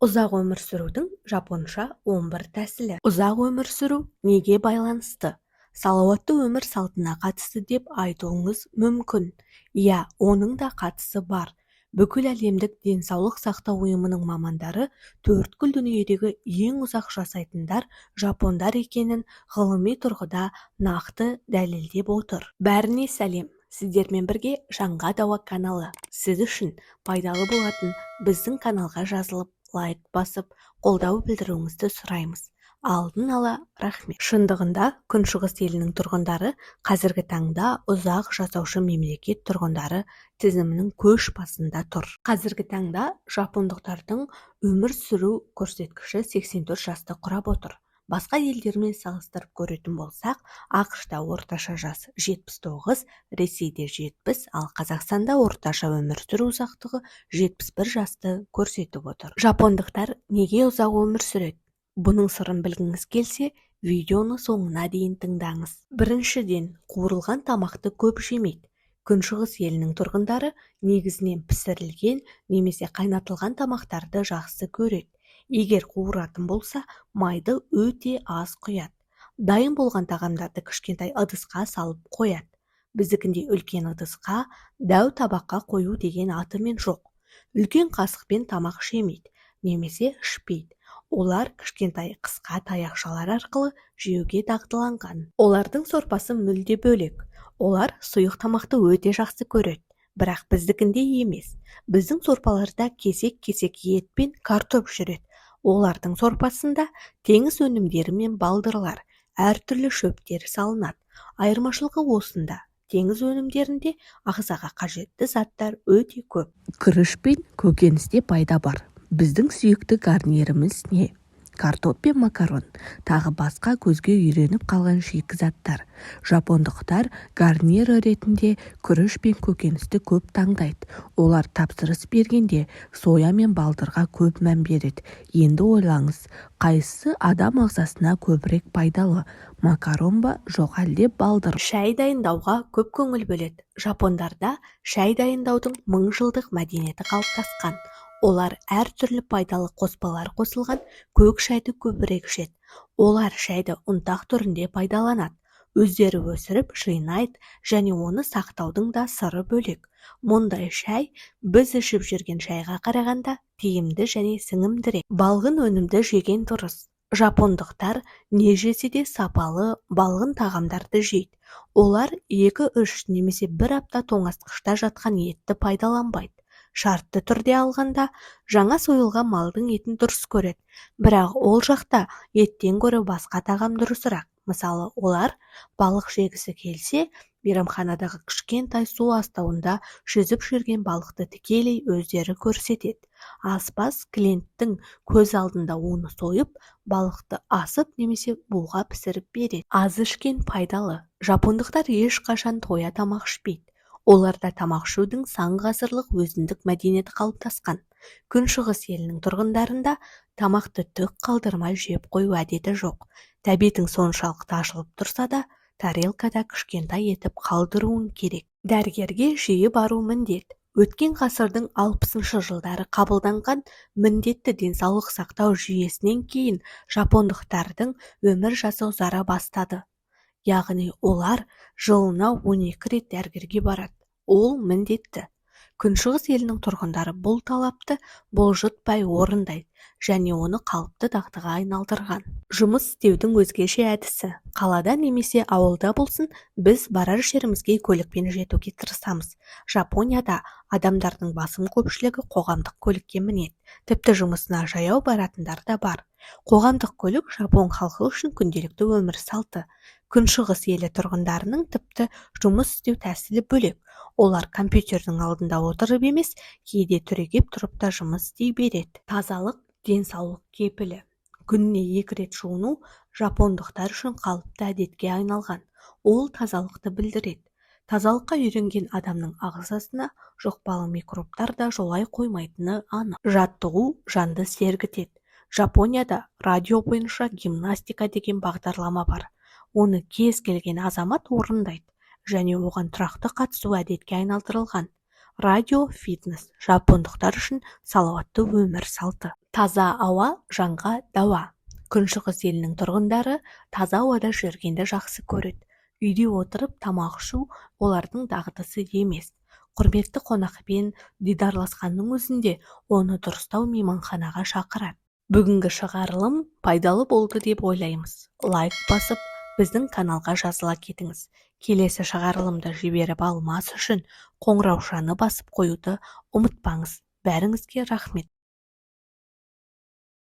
Ұзақ өмір сүрудің жапонша 11 тәсілі. Ұзақ өмір сүру неге байланысты? Салауатты өмір салтына қатысты деп айтуыңыз мүмкін. Иә, оның да қатысы бар. Бүкіл әлемдік денсаулық сақтау ұйымының мамандары төрткүл дүниедегі ең ұзақ жасайтындар жапондар екенін ғылыми тұрғыда нақты дәлелдеп отыр. Бәріне сәлем. Сіздермен бірге Жаңға Дауа каналы. Сіз үшін пайдалы болатын біздің каналға жазылып, лайк басып, қолдау білдіруіңізді сұраймыз. Алдын ала рахмет. Шындығында күншығыс елінің тұрғындары қазіргі таңда ұзақ жасаушы мемлекет тұрғындары тізімінің көш басында тұр. Қазіргі таңда жапондықтардың өмір сүру көрсеткіші 84 жасты құрап отыр. Басқа елдермен салыстырып көретін болсақ, ақш-та орташа жас 79, Ресейде 70, ал Қазақстанда орташа өмір сүру ұзақтығы 71 жасты көрсетіп отыр. Жапондықтар неге ұзақ өмір сүреді? Бұның сырын білгіңіз келсе, видеоны соңына дейін тыңдаңыз. Біріншіден, қуырылған тамақты көп жемейді. Күншығыс елінің тұрғындары негізінен пісірілген немесе қайнатылған тамақтарды жақсы көреді. Егер қуыратын болса, майды өте аз құяды. Дайын болған тағамдарды кішкентай ыдысқа салып қояды. Біздікінде үлкен ыдысқа, дәу табаққа қою деген атымен жоқ. Үлкен қасықпен тамақ жемейді, немесе ішпейді. Олар кішкентай қысқа таяқшалар арқылы жеуге дағдыланған. Олардың сорпасы мүлде бөлек. Олар сұйық тамақты өте жақсы көреді. Бірақ біздікінде емес. Біздің сорпаларда кесек-кесек ет пен картоп жүреді. Олардың сорпасында теңіз өнімдері мен балдырлар, әртүрлі шөптері салынады. Айырмашылығы осында. Теңіз өнімдерінде ағзаға қажетті заттар өте көп. Күріш пен көкөністе пайда бар. Біздің сүйікті гарниріміз не? Картоп пен макарон, тағы басқа көзге үйреніп қалған шикізаттар. Жапондықтар гарнир ретінде күріш пен көкөністі көп таңдайды. Олар тапсырыс бергенде соя мен балдырға көп мән береді. Енді ойлаңыз, қайсысы адам ағзасына көбірек пайдалы? Макарон ба, жоқ әлде балдыр? Шәй дайындауға көп көңіл бөледі. Жапондарда шәй дайындаудың 1000 жылдық мәдениеті қалыптасқан. Олар әртүрлі пайдалы қоспалар қосылған көк шайды көбірек ішеді. Олар шайды ұнтақ түрінде пайдаланады. Өздері өсіріп жинайды және оны сақтаудың да сыры бөлек. Мұндай шай біз ішіп жүрген шайға қарағанда тиімді және сіңімдірек. Балғын өнімді жеген дұрыс. Жапондықтар не жесе де сапалы балғын тағамдарды жейді. Олар 2-3 немесе 1 апта тоңазтқышта жатқан етті пайдаланбайды. Шартты түрде алғанда, жаңа сойылған малдың етін дұрыс көреді. Бірақ ол жақта еттен гөрі басқа тағам дұрысырақ. Мысалы, олар балық жегісі келсе, мейрамханадағы кішкентай су астауында жүзіп жүрген балықты тікелей өздері көрсетеді. Аспаз клиенттің көз алдында оны сойып, балықты асып немесе буға пісіріп береді. Аз ішкен пайдалы. Жапондықтар ешқашан тоя тамақ ішпейді. Оларда тамақ ішудің сан ғасырлық өзіндік мәдениеті қалыптасқан. Күншығыс елінің тұрғындарында тамақты түк қалдырмай жеп қою әдеті жоқ. Тәбетің соншалықты ашылып тұрса да, тарелкада кішкентай етіп қалдыруың керек. Дәрігерге жиі бару міндет. Өткен ғасырдың 60-шы жылдары қабылданған міндетті денсаулық сақтау жүйесінен кейін жапондықтардың өмір жасы ұзара бастады. Яғни олар жылына 12 рет дәрігерге барады. Ол міндетті. Күншығыс елінің тұрғындары бұл талапты бұлжытпай орындайды және оны қалыпты дағдыға айналдырған. Жұмыс істеудің өзгеше әдісі. Қалада немесе ауылда болсын, біз барар жерімізге көлікпен жетуге тырысамыз. Жапонияда адамдардың басым көпшілігі қоғамдық көлікке мінеді. Тіпті жұмысына жаяу баратындар да бар. Қоғамдық көлік жапон халқы үшін күнделікті өмір салты. Күншығыс елі тұрғындарының тіпті жұмыс істеу тәсілі бөлек. Олар компьютердің алдында отырып емес, кейде түрегеп тұрып та жұмыс істей береді. Тазалық денсаулық кепілі. Күніне 2 рет жуыну жапондықтар үшін қалыпты әдетке айналған. Ол тазалықты білдіреді. Тазалыққа үйренген адамның ағзасына жұқпалы микробтар да жолай қоймайтыны анық. Жаттығу жанды сергітеді. Жапонияда радио бойынша гимнастика деген бағдарлама бар. Оны кез келген азамат орындайды және оған тұрақты қатысу әдетке айналдырылған. Радио фитнес жапондықтар үшін салауатты өмір салты. Таза ауа жанға дауа. Күншығыс елінің тұрғындары таза ауада жүргенді жақсы көреді. Үйде отырып тамақ ішу олардың дағдысы емес. Құрметті қонақпен дидарласқанның өзінде оны дұрыстау мейманханаға шақырады. Бүгінгі шығарылым пайдалы болды деп ойлаймыз. Лайк басып, біздің каналға жазыла кетіңіз. Келесі шығарылымды жіберіп алмас үшін қоңыраушаны басып қоюды ұмытпаңыз. Бәріңізге рахмет.